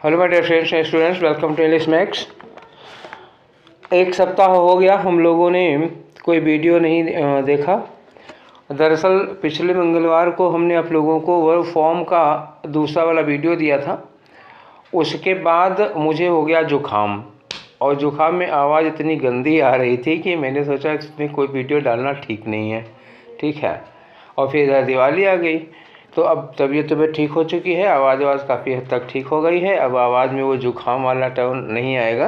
Hello my dear friends and students, welcome to English Max. एक सप्ताह हो गया हम लोगों ने कोई वीडियो नहीं देखा। दरअसल पिछले मंगलवार को हमने आप लोगों को वर्ब फॉर्म का दूसरा वाला वीडियो दिया था। उसके बाद मुझे हो गया जुकाम, और जुकाम में आवाज़ इतनी गंदी आ रही थी कि मैंने सोचा इसमें कोई वीडियो डालना ठीक नहीं है। ठीक है, और फिर दिवाली आ गई तो अब तबीयत ठीक हो चुकी है, आवाज़ काफ़ी हद तक ठीक हो गई है। अब आवाज़ में वो जुकाम वाला टोन नहीं आएगा।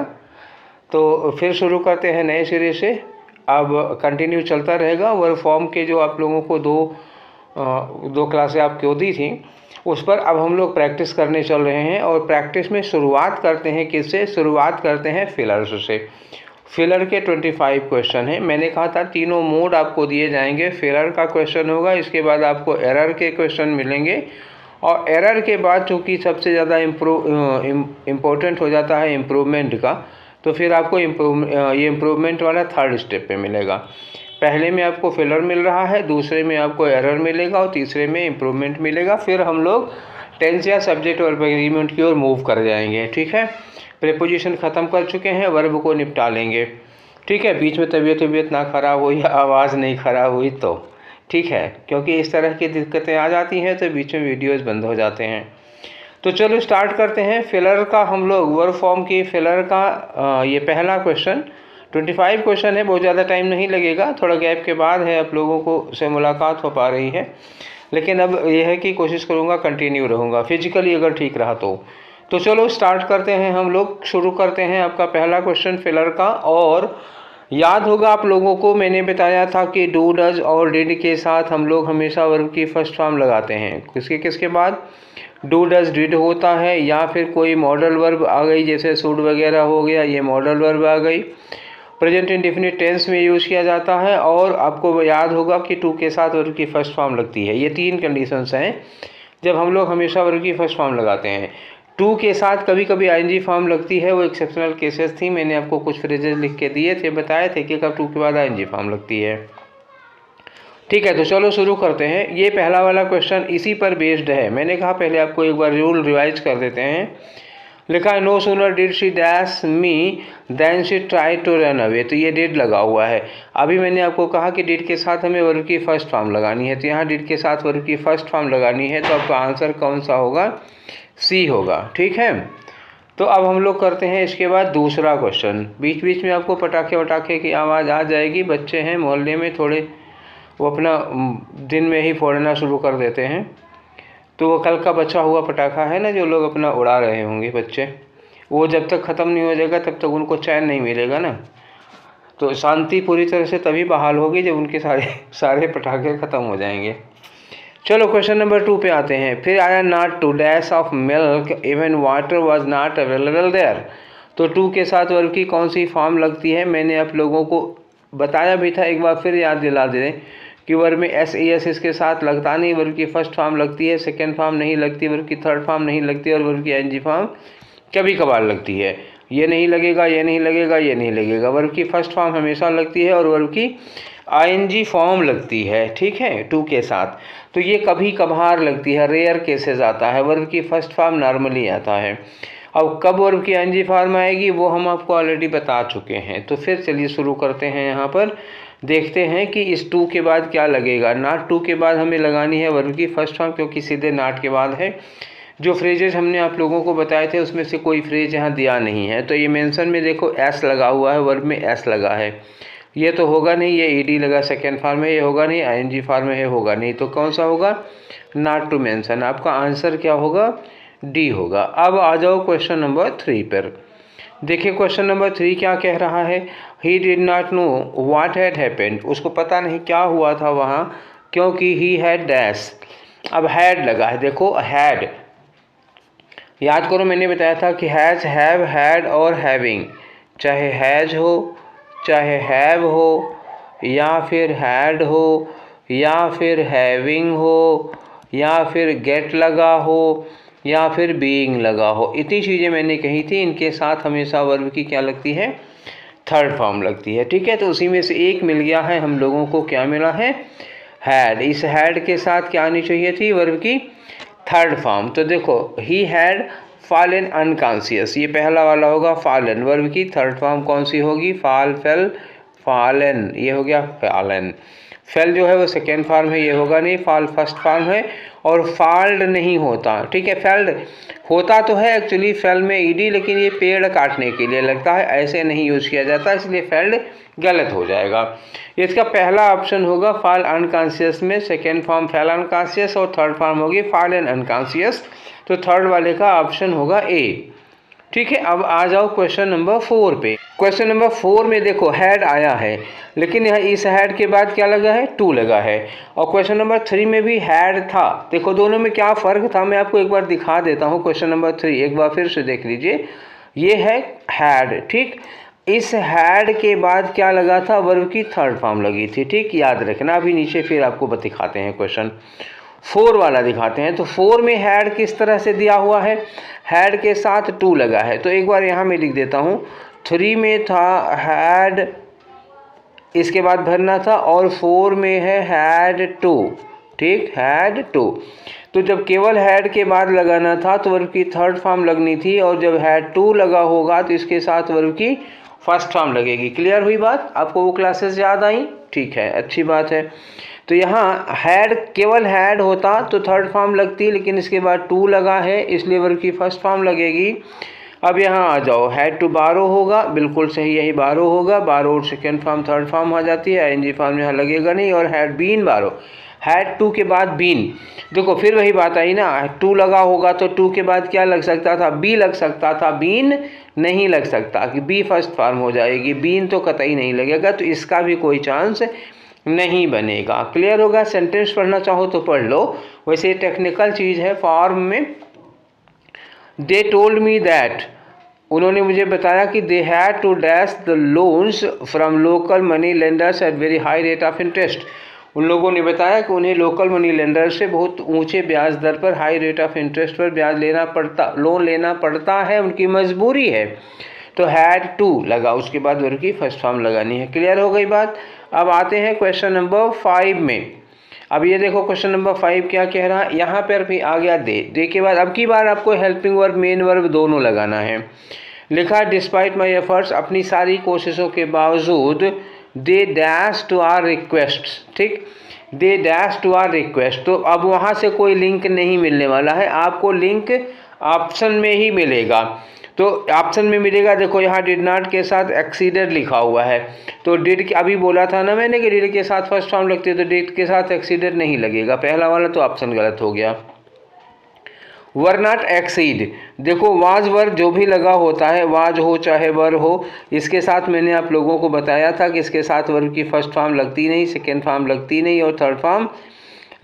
तो फिर शुरू करते हैं नए सिरे से। अब कंटिन्यू चलता रहेगा। वर्ब फॉर्म के जो आप लोगों को दो क्लासें आपको दी थी, उस पर अब हम लोग प्रैक्टिस करने चल रहे हैं। और प्रैक्टिस में शुरुआत करते हैं किससे? शुरुआत करते हैं फिलर्स से। फिलर के 25 क्वेश्चन हैं। मैंने कहा था तीनों मोड आपको दिए जाएंगे। फिलर का क्वेश्चन होगा, इसके बाद आपको एरर के क्वेश्चन मिलेंगे, और एरर के बाद चूँकि सबसे ज़्यादा इम्पोर्टेंट हो जाता है इम्प्रूवमेंट का, तो फिर आपको ये इम्प्रूवमेंट वाला थर्ड स्टेप पे मिलेगा। पहले में आपको फिलर मिल रहा है, दूसरे में आपको एरर मिलेगा, और तीसरे में इम्प्रूवमेंट मिलेगा। फिर हम लोग टेंस या सब्जेक्ट वर्ब एग्रीमेंट की ओर मूव कर जाएंगे। ठीक है, प्रीपोजिशन ख़त्म कर चुके हैं, वर्ब को निपटा लेंगे। ठीक है, बीच में तबीयत ना ख़राब हुई या आवाज़ नहीं ख़राब हुई तो ठीक है, क्योंकि इस तरह की दिक्कतें आ जाती हैं तो बीच में वीडियोस बंद हो जाते हैं। तो चलो स्टार्ट करते हैं। फिलर का हम लोग वर्ब फॉर्म की फिलर का ये पहला क्वेश्चन 25 क्वेश्चन है। बहुत ज़्यादा टाइम नहीं लगेगा, थोड़ा गैप के बाद है आप लोगों को से मुलाकात हो पा रही है, लेकिन अब यह है कि कोशिश करूँगा कंटिन्यू रहूँगा फिजिकली अगर ठीक रहा तो चलो स्टार्ट करते हैं। हम लोग शुरू करते हैं आपका पहला क्वेश्चन फिलर का। और याद होगा आप लोगों को मैंने बताया था कि डू डज और डिड के साथ हम लोग हमेशा वर्ब की फर्स्ट फॉर्म लगाते हैं। किसके बाद डू डज डिड होता है, या फिर कोई मॉडल वर्ब आ गई जैसे शुड वगैरह हो गया, ये मॉडल वर्ब आ गई। प्रेजेंट इंडेफिनिट टेंस में यूज़ किया जाता है, और आपको याद होगा कि टू के साथ वर्ब की फर्स्ट फॉर्म लगती है। ये तीन कंडीशंस हैं जब हम लोग हमेशा वर्ब की फर्स्ट फॉर्म लगाते हैं। टू के साथ कभी कभी आईएनजी फॉर्म लगती है, वो एक्सेप्शनल केसेस थी। मैंने आपको कुछ फ्रेजेस लिख के दिए थे, बताए थे कि कब टू के बाद आईएनजी फॉर्म लगती है। ठीक है, तो चलो शुरू करते हैं। ये पहला वाला क्वेश्चन इसी पर बेस्ड है। मैंने कहा पहले आपको एक बार रूल रिवाइज कर देते हैं। लिखा है no sooner did she dash me then she try to run away. तो ये डिड लगा हुआ है। अभी मैंने आपको कहा कि डिड के साथ हमें वर्ब की फर्स्ट फॉर्म लगानी है, तो यहाँ डिड के साथ वर्ब की फर्स्ट फॉर्म लगानी है, तो आपका आंसर कौन सा होगा? सी होगा। ठीक है, तो अब हम लोग करते हैं इसके बाद दूसरा क्वेश्चन। बीच बीच में आपको पटाखे वटाखे की आवाज़ आ जाएगी। बच्चे हैं मोहल्ले में, थोड़े वो अपना दिन में ही फोड़ना शुरू कर देते हैं। तो वो कल का बचा हुआ पटाखा है ना, जो लोग अपना उड़ा रहे होंगे बच्चे, वो जब तक ख़त्म नहीं हो जाएगा तब तक उनको चैन नहीं मिलेगा ना। तो शांति पूरी तरह से तभी बहाल होगी जब उनके सारे पटाखे ख़त्म हो जाएंगे। चलो क्वेश्चन नंबर 2 पे आते हैं। फिर आया not to dash of milk even water was not available there. तो टू के साथ वर्ब की कौन सी फॉर्म लगती है? मैंने आप लोगों को बताया भी था, एक बार फिर याद दिला दें कि वर्ब में एस ई एस इसके साथ लगता नहीं। वर्ब की फर्स्ट फॉर्म लगती है, सेकेंड फॉर्म नहीं लगती, वर्ब की थर्ड फॉर्म नहीं लगती, और वर्ब की आईएनजी फॉर्म कभी कभार लगती है। ये नहीं लगेगा, ये नहीं लगेगा, ये नहीं लगेगा। वर्ब की फर्स्ट फॉर्म हमेशा लगती है और वर्ब की आईएनजी फॉर्म लगती है। ठीक है, टू के साथ। तो ये कभी कभार लगती है, रेयर केसेस आता है। वर्ब की फर्स्ट फॉर्म नॉर्मली आता है। अब कब वर्ब की आईएनजी फॉर्म आएगी वो हम आपको ऑलरेडी बता चुके हैं। तो फिर चलिए शुरू करते हैं। यहाँ पर देखते हैं कि इस टू के बाद क्या लगेगा। नॉट टू के बाद हमें लगानी है वर्ब की फर्स्ट फॉर्म, क्योंकि सीधे नॉट के बाद है। जो फ्रेजेस हमने आप लोगों को बताए थे उसमें से कोई फ्रेज यहाँ दिया नहीं है। तो ये मेंशन में देखो एस लगा हुआ है, वर्ब में एस लगा है, ये तो होगा नहीं। ये ईडी लगा सेकेंड फॉर्म में, ये होगा नहीं। आईएनजी फॉर्म में ये होगा नहीं। तो कौन सा होगा? Not to mention. आपका आंसर क्या होगा? डी होगा। अब आ जाओ क्वेश्चन नंबर 3 पर। देखिए क्वेश्चन नंबर 3 क्या कह रहा है। He did not know what had happened. उसको पता नहीं क्या हुआ था वहाँ, क्योंकि ही हैड डैश। अब हैड लगा है, देखो हैड, याद करो मैंने बताया था कि हैज़, हैव, हैड और हैविंग, चाहे हैज़ हो, चाहे हैव हो, या फिर हैड हो, या फिर हैविंग हो, या फिर गेट लगा हो, या फिर बीइंग लगा हो, इतनी चीज़ें मैंने कही थी। इनके साथ हमेशा वर्ब की क्या लगती है? थर्ड फॉर्म लगती है। ठीक है, तो उसी में से एक मिल गया है हम लोगों को। क्या मिला है? हैड। इस हैड के साथ क्या आनी चाहिए थी? वर्ब की थर्ड फॉर्म। तो देखो ही हैड फॉलन अनकॉन्शियस, ये पहला वाला होगा फॉलन। वर्ब की थर्ड फॉर्म कौन सी होगी? फॉल, फेल, फॉलन, ये हो गया फॉलन। फेल जो है वो सेकेंड फॉर्म है, ये होगा नहीं। फॉल फर्स्ट फॉर्म है। और फॉल्ड नहीं होता, ठीक है। फेल्ड होता तो है एक्चुअली फेल में ईडी, लेकिन ये पेड़ काटने के लिए लगता है, ऐसे नहीं यूज किया जाता, इसलिए फेल्ड गलत हो जाएगा। इसका पहला ऑप्शन होगा फॉल अनकॉन्शियस में सेकेंड फॉर्म फेल अनकॉन्शियस और थर्ड फॉर्म होगी फॉलन अनकॉन्शियस। तो थर्ड वाले का ऑप्शन होगा ए। ठीक है, अब आ जाओ क्वेश्चन नंबर 4 पे। क्वेश्चन नंबर 4 में देखो हैड आया है, लेकिन यहाँ इस हैड के बाद क्या लगा है? टू लगा है। और क्वेश्चन नंबर 3 में भी हैड था। देखो दोनों में क्या फ़र्क था, मैं आपको एक बार दिखा देता हूँ। क्वेश्चन नंबर 3 एक बार फिर से देख लीजिए, ये है हैड, ठीक। इस हैड के बाद क्या लगा था? वर्ब की थर्ड फॉर्म लगी थी, ठीक, याद रखना। अभी नीचे फिर आपको दिखाते हैं क्वेश्चन 4 वाला दिखाते हैं। तो 4 में हैड किस तरह से दिया हुआ है? हैड के साथ टू लगा है। तो एक बार यहाँ मैं लिख देता हूँ, 3 में था हैड, इसके बाद भरना था, और 4 में है हैड टू, ठीक, हैड टू। तो जब केवल हैड के बाद लगाना था तो वर्ब की थर्ड फॉर्म लगनी थी, और जब हैड टू लगा होगा तो इसके साथ वर्ब की फर्स्ट फॉर्म लगेगी। क्लियर हुई बात? आपको वो क्लासेस याद आई? ठीक है, अच्छी बात है। तो यहाँ हैड, केवल हैड होता तो थर्ड फॉर्म लगती, लेकिन इसके बाद टू लगा है, इसलिए वर्ब की फर्स्ट फॉर्म लगेगी। अब यहाँ आ जाओ, हैड टू बारो होगा, बिल्कुल सही, यही बारो होगा। बारो सेकेंड फॉर्म थर्ड फॉर्म आ जाती है, आईएनजी फॉर्म यहाँ लगेगा नहीं। और हैड बीन बारो, हैड टू के बाद बीन, देखो फिर वही बात आई ना, टू लगा होगा तो टू के बाद क्या लग सकता था? बी लग सकता था, बीन नहीं लग सकता, कि बी फर्स्ट फॉर्म हो जाएगी, बीन तो कतई नहीं लगेगा, तो इसका भी कोई चांस नहीं बनेगा। क्लियर होगा? सेंटेंस पढ़ना चाहो तो पढ़ लो, वैसे टेक्निकल चीज़ है फॉर्म में। दे टोल्ड मी दैट, उन्होंने मुझे बताया कि they had to dash the loans from local money lenders at very high rate of interest. उन लोगों ने बताया कि उन्हें लोकल मनी लेंडर से बहुत ऊंचे ब्याज दर पर, हाई रेट ऑफ इंटरेस्ट पर ब्याज लेना पड़ता, लोन लेना पड़ता है, उनकी मजबूरी है। तो हैड टू लगा, उसके बाद वर्ब की फर्स्ट फॉर्म लगानी है। क्लियर हो गई बात? अब आते हैं क्वेश्चन नंबर 5 में। अब ये देखो क्वेश्चन नंबर 5 क्या कह रहा है, यहाँ पर भी आ गया दे के बाद अब की बार आपको हेल्पिंग वर्ब मेन वर्ब दोनों लगाना है। लिखा डिस्पाइट माई एफर्ट्स, अपनी सारी कोशिशों के बावजूद, they dash to our request, ठीक, they dash to our request. तो अब वहाँ से कोई लिंक नहीं मिलने वाला है, आपको लिंक ऑप्शन में ही मिलेगा। तो ऑप्शन में मिलेगा, देखो यहाँ डिड नॉट के साथ एक्सीडेड लिखा हुआ है, तो डिड अभी बोला था ना मैंने कि डिड के साथ फर्स्ट फॉर्म लगती है, तो डिड के साथ एक्सीडेड नहीं लगेगा, पहला वाला तो ऑप्शन गलत हो गया। वर नॉट एक्सीड, देखो वाज वर जो भी लगा होता है, वाज हो चाहे वर हो, इसके साथ मैंने आप लोगों को बताया था कि इसके साथ वर्ब की फर्स्ट फॉर्म लगती नहीं, सेकेंड फॉर्म लगती नहीं, और थर्ड फॉर्म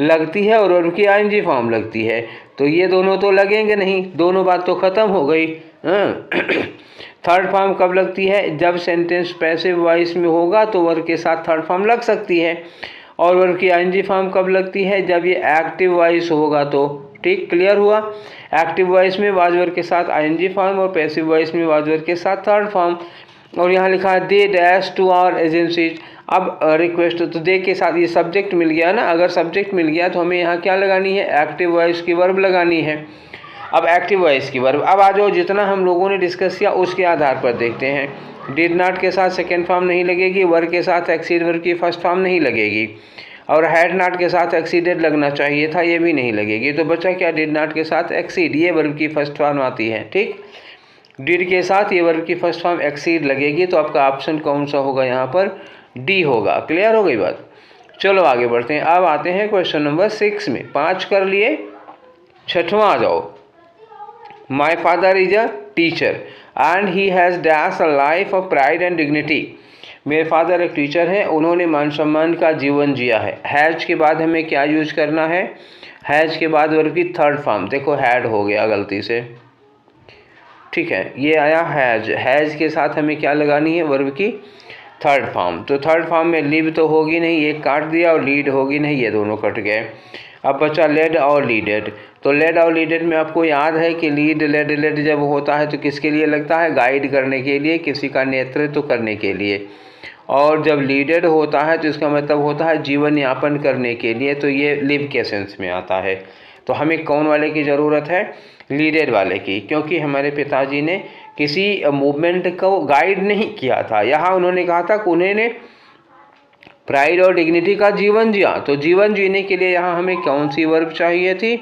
लगती है, और वर्ब की आईएनजी फॉर्म लगती है। तो ये दोनों तो लगेंगे नहीं, दोनों बात तो ख़त्म हो गई। थर्ड फॉर्म कब लगती है? जब सेंटेंस पैसिव वॉइस में होगा तो वर्ब के साथ थर्ड फॉर्म लग सकती है। और वर्ब की आईएनजी फॉर्म कब लगती है? जब ये एक्टिव वॉइस होगा तो, ठीक, क्लियर हुआ? एक्टिव वॉइस में वाज वर्ब के साथ आईएनजी फॉर्म, और पैसिव वॉइस में वाज वर्ब के साथ थर्ड फॉर्म। और यहाँ लिखा है they dash to our agencies. अब रिक्वेस्ट, तो दे के साथ ये सब्जेक्ट मिल गया ना, अगर सब्जेक्ट मिल गया तो हमें यहाँ क्या लगानी है? एक्टिव वॉइस की वर्ब लगानी है। अब एक्टिव वॉइस की वर्ब, अब आ जाओ, जितना हम लोगों ने डिस्कस किया उसके आधार पर देखते हैं। डिड नॉट के साथ सेकेंड फॉर्म नहीं लगेगी, वर्ब के साथ एक्सीड वर्ब की फर्स्ट फॉर्म नहीं लगेगी, और हैड नॉट के साथ एक्सीडेड लगना चाहिए था, ये भी नहीं लगेगी। तो बचा क्या? डिड नॉट के साथ एक्सीड, ये वर्ब की फर्स्ट फॉर्म आती है, ठीक। डिड के साथ ये वर्ब की फर्स्ट फॉर्म एक्सीड लगेगी, तो आपका ऑप्शन कौन सा होगा? यहाँ पर डी होगा। क्लियर हो गई बात? चलो आगे बढ़ते हैं। अब आते हैं क्वेश्चन नंबर 6 में। 5 कर लिए, छठवां आ जाओ। My father is a teacher and he has dash a life of pride and dignity. मेरे फादर एक टीचर हैं, उन्होंने मान सम्मान का जीवन जिया है। हैज़ के बाद हमें क्या यूज करना है? हैज़ के बाद वर्ब की थर्ड फॉर्म, देखो हैड हो गया गलती से, ठीक है, ये आया हैज़। हैज़ के साथ हमें क्या लगानी है? वर्ब की थर्ड फॉर्म। तो थर्ड फॉर्म में लिव तो होगी नहीं, एक काट दिया, और लीड होगी नहीं, ये दोनों कट गए। अब बचा लेड और लीडेड। तो लेड और लीडेड में आपको याद है कि लीड लेड लेड जब होता है तो किसके लिए लगता है? गाइड करने के लिए, किसी का नेतृत्व करने के लिए। और जब लीडेड होता है तो इसका मतलब होता है जीवन यापन करने के लिए, तो ये लिव के सेंस में आता है। तो हमें कौन वाले की ज़रूरत है? लीडेड वाले की, क्योंकि हमारे पिताजी ने किसी मूवमेंट को गाइड नहीं किया था। यहाँ उन्होंने कहा था कि उन्होंने प्राइड और डिग्निटी का जीवन जिया, तो जीवन जीने के लिए यहाँ हमें कौन सी वर्ब चाहिए थी?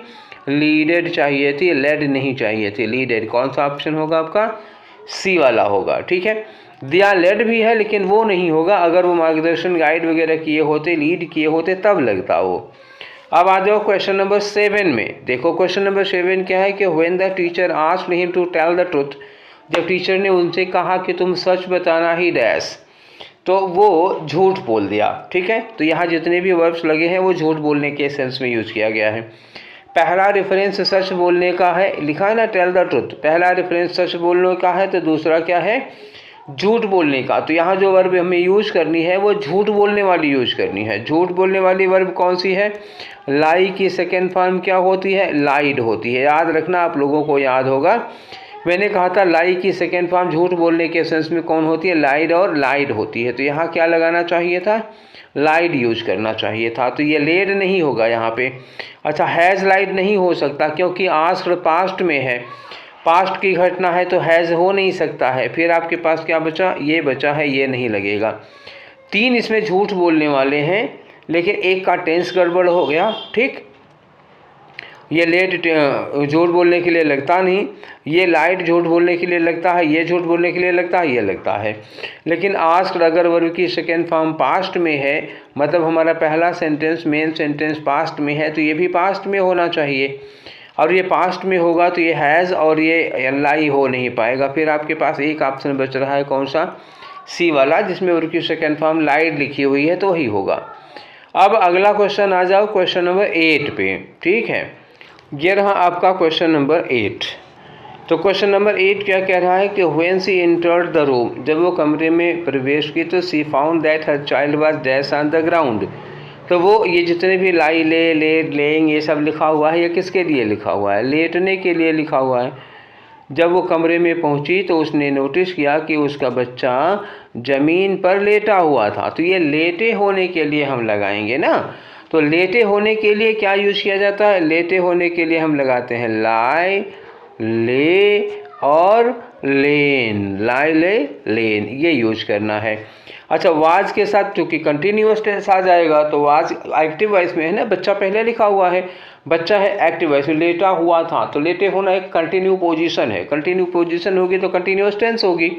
लीडेड चाहिए थी, लेड नहीं चाहिए थी, लीडेड। कौन सा ऑप्शन होगा आपका? सी वाला होगा। ठीक है, दिया लेड भी है लेकिन वो नहीं होगा, अगर वो मार्गदर्शन गाइड वगैरह किए होते, लीड किए होते तब लगता वो। अब आ जाओ क्वेश्चन नंबर 7 में। देखो क्वेश्चन नंबर 7 क्या है कि when the teacher asked him to tell the truth, जब टीचर ने उनसे कहा कि तुम सच बताना ही डैश, तो वो झूठ बोल दिया। ठीक है, तो यहाँ जितने भी वर्ब्स लगे हैं वो झूठ बोलने के सेंस में यूज किया गया है। पहला रेफरेंस सच बोलने का है, लिखा है ना टेल द ट्रुथ, पहला रेफरेंस सच बोलने का है, तो दूसरा क्या है? झूठ बोलने का। तो यहाँ जो वर्ब हमें यूज करनी है वो झूठ बोलने वाली यूज करनी है। झूठ बोलने वाली वर्ब कौन सी है? लाई की सेकेंड फॉर्म क्या होती है? लाइड होती है। याद रखना, आप लोगों को याद होगा, मैंने कहा था लाई की सेकेंड फॉर्म झूठ बोलने के सेंस में कौन होती है? लाइड और लाइड होती है। तो यहाँ क्या लगाना चाहिए था? लाइड यूज करना चाहिए था। तो ये लेड नहीं होगा यहाँ पे। अच्छा, हैज़ लाइड नहीं हो सकता क्योंकि आस्क्ड पास्ट में है, पास्ट की घटना है, तो हैज़ हो नहीं सकता है। फिर आपके पास क्या बचा? ये बचा है, ये नहीं लगेगा। 3 इसमें झूठ बोलने वाले हैं लेकिन एक का टेंस गड़बड़ हो गया। ठीक, ये लेट झूठ बोलने के लिए लगता नहीं, ये लाइट झूठ बोलने के लिए लगता है, ये झूठ बोलने के लिए लगता है, ये लगता है। लेकिन आस्क्ड अगर वर्ब की सेकेंड फॉर्म पास्ट में है, मतलब हमारा पहला सेंटेंस मेन सेंटेंस पास्ट में है, तो ये भी पास्ट में होना चाहिए, और ये पास्ट में होगा तो ये हैज़ और ये लाई हो नहीं पाएगा। फिर आपके पास एक ऑप्शन बच रहा है, कौन सा? सी वाला, जिसमें वर्ब की सेकेंड फॉर्म लाइट लिखी हुई है, तो वही होगा। अब अगला क्वेश्चन आ जाओ क्वेश्चन नंबर 8 पे। ठीक है, ये रहा आपका क्वेश्चन नंबर 8। तो क्वेश्चन नंबर 8 क्या कह रहा है कि when she entered the room, जब वो कमरे में प्रवेश की तो she found that her child was dash on the ground. तो वो ये जितने भी लाई, ले, लेट, लेइंग ये सब लिखा हुआ है, ये किसके लिए लिखा हुआ है? लेटने के लिए लिखा हुआ है। जब वो कमरे में पहुंची तो उसने नोटिस किया कि उसका बच्चा ज़मीन पर लेटा हुआ था। तो ये लेटे होने के लिए हम लगाएंगे ना, तो लेटे होने के लिए क्या यूज किया जाता है? लेटे होने के लिए हम लगाते हैं लाई, ले और लेन, लाई, ले, लेन, ये यूज करना है। अच्छा, वाज के साथ चूँकि कंटिन्यूअस टेंस आ जाएगा तो वाज एक्टिव वॉइस में है ना, बच्चा पहले लिखा हुआ है, बच्चा है एक्टिव वॉइस में, लेटा हुआ था, तो लेटे होना एक कंटिन्यू पोजीशन है, कंटिन्यू पोजीशन होगी तो कंटिन्यूअस टेंस होगी।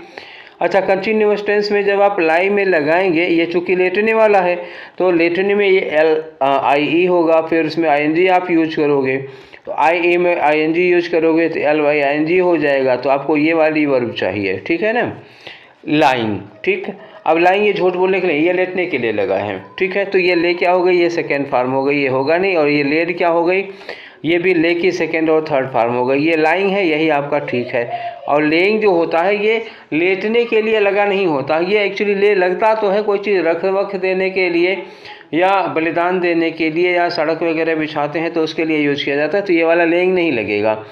अच्छा, कंटिन्यूअस टेंस में जब आप लाई में लगाएंगे, ये चूँकि लेटने वाला है तो लेटने में ये LIE होगा, फिर उसमें ING आप यूज करोगे, तो IE में ING यूज करोगे तो LYING हो जाएगा। तो आपको ये वाली वर्ब चाहिए, ठीक है ना, लाइंग। ठीक, अब लाइंग ये झूठ बोलने के लिए, ये लेटने के लिए लगा है। ठीक है, तो ये ले क्या हो गई? ये सेकेंड फॉर्म हो गई, ये होगा नहीं। और ये लेड क्या हो गई? ये भी ले की सेकेंड और थर्ड फॉर्म हो गई। ये लाइंग है, यही आपका ठीक है। और लेइंग जो होता है ये लेटने के लिए लगा नहीं होता, ये एक्चुअली ले लगता तो है कोई चीज़ रख वख देने के लिए या बलिदान देने के लिए या सड़क वगैरह बिछाते हैं तो उसके लिए यूज़ किया जाता है, तो ये वाला लेइंग नहीं लगेगा।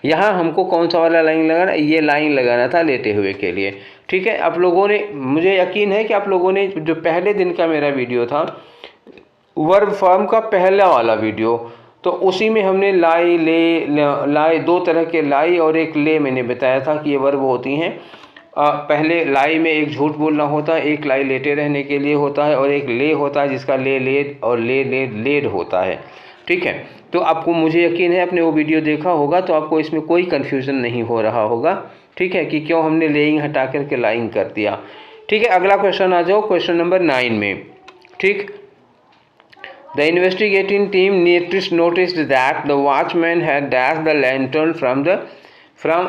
यहाँ हमको कौन सा वाला लाइन लगाना? ये लाइन लगाना था लेटे हुए के लिए। ठीक है, आप लोगों ने, मुझे यकीन है कि आप लोगों ने जो पहले दिन का मेरा वीडियो था वर्ब फॉर्म का पहला वाला वीडियो, तो उसी में हमने लाई, ले, लाई, 2 तरह के लाई और एक ले मैंने बताया था कि ये वर्ब होती हैं। पहले लाई में एक झूठ बोलना होता है, एक लाई लेटे रहने के लिए होता है, और एक ले होता है जिसका ले, लेड और ले, लेड होता है। ठीक है, तो आपको, मुझे यकीन है आपने वो वीडियो देखा होगा तो आपको इसमें कोई कन्फ्यूज़न नहीं हो रहा होगा। ठीक है, कि क्यों हमने लेइंग हटा करके लाइंग कर दिया। ठीक है, अगला क्वेश्चन आ जाओ क्वेश्चन नंबर 9 में। ठीक, the investigating team noticed that the watchman had dashed the lantern from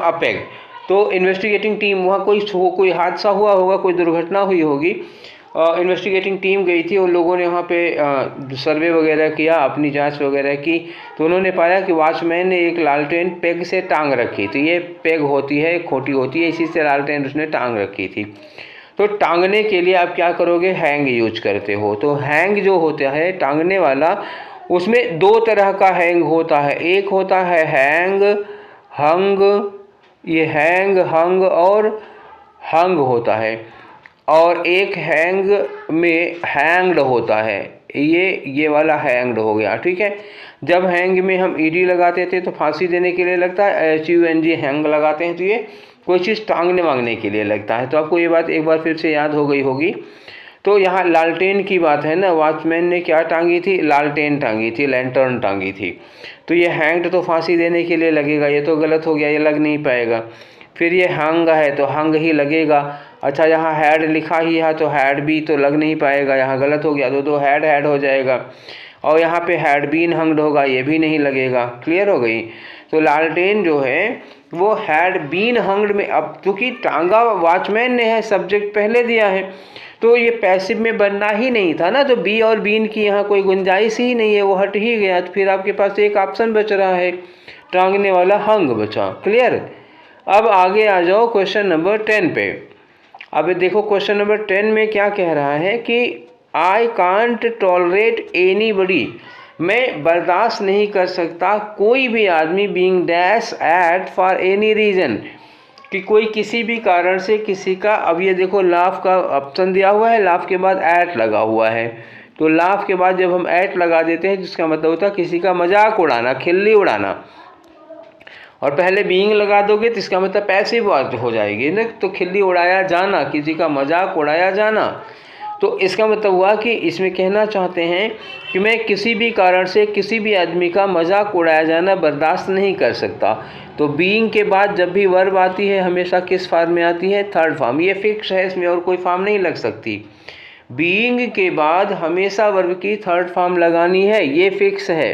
a peg। तो इन्वेस्टिगेटिंग टीम, वहाँ कोई हादसा हुआ होगा, कोई दुर्घटना हुई होगी, इन्वेस्टिगेटिंग टीम गई थी, उन लोगों ने वहाँ पे सर्वे वगैरह किया, अपनी जांच वगैरह की, तो उन्होंने पाया कि वॉचमैन ने एक लालटेन पेग से टांग रखी थी। ये पेग होती है, खोटी होती है, इसी से लालटेन उसने टांग रखी थी। तो टांगने के लिए आप क्या करोगे? हैंग यूज करते हो। तो हैंग जो होता है टांगने वाला, उसमें 2 तरह का हैंग होता है। एक होता है हैंग, हंग, ये हैंग, हंग और हंग होता है, और एक हैंग में हैंग्ड होता है। ये वाला हैंग्ड हो गया, ठीक है। जब हैंग में हम ईडी लगाते थे तो फांसी देने के लिए लगता है, HUNG हैंग लगाते हैं तो ये कोई चीज़ टांगने वांगने के लिए लगता है। तो आपको ये बात एक बार फिर से याद हो गई होगी। तो यहाँ लालटेन की बात है ना, वॉचमैन ने क्या टांगी थी, लालटेन टांगी थी, लैंटर्न टांगी थी। तो ये हैंग्ड तो फांसी देने के लिए लगेगा, ये तो गलत हो गया, ये लग नहीं पाएगा। फिर ये हंग है तो हंग ही लगेगा। अच्छा, यहाँ हैड लिखा ही है तो हैड भी तो लग नहीं पाएगा, यहाँ गलत हो गया, दो हैड हो जाएगा। और यहाँ पे हैड बीन हंग्ड होगा, ये भी नहीं लगेगा। क्लियर हो गई। तो लालटेन जो है वो हैड बीन हंग्ड में, अब क्योंकि टांगा वॉचमैन ने है, सब्जेक्ट पहले दिया है, तो ये पैसिव में बनना ही नहीं था ना। तो बी और बीन की यहाँ कोई गुंजाइश ही नहीं है, वो हट ही गया। तो फिर आपके पास एक ऑप्शन बच रहा है, टांगने वाला हंग बचा। क्लियर। अब आगे आ जाओ क्वेश्चन नंबर 10 पे। अब देखो क्वेश्चन नंबर 10 में क्या कह रहा है कि आई कांट टॉलरेट एनीबडी, मैं बर्दाश्त नहीं कर सकता कोई भी आदमी, being dash at for any reason, कि कोई किसी भी कारण से किसी का, अब ये देखो लाफ का ऑप्शन दिया हुआ है, लाफ के बाद ऐट लगा हुआ है। तो लाफ के बाद जब हम ऐट लगा देते हैं जिसका मतलब होता है किसी का मजाक उड़ाना, खिल्ली उड़ाना। और पहले बीइंग लगा दोगे तो इसका मतलब पैसिव हो जाएगी ना, तो खिल्ली उड़ाया जाना, किसी का मजाक उड़ाया जाना। तो इसका मतलब हुआ कि इसमें कहना चाहते हैं कि मैं किसी भी कारण से किसी भी आदमी का मजाक उड़ाया जाना बर्दाश्त नहीं कर सकता। तो बीइंग के बाद जब भी वर्ब आती है हमेशा किस फॉर्म में आती है, थर्ड फॉर्म। ये फिक्स है, इसमें और कोई फॉर्म नहीं लग सकती। बीइंग के बाद हमेशा वर्ब की थर्ड फॉर्म लगानी है, ये फिक्स है।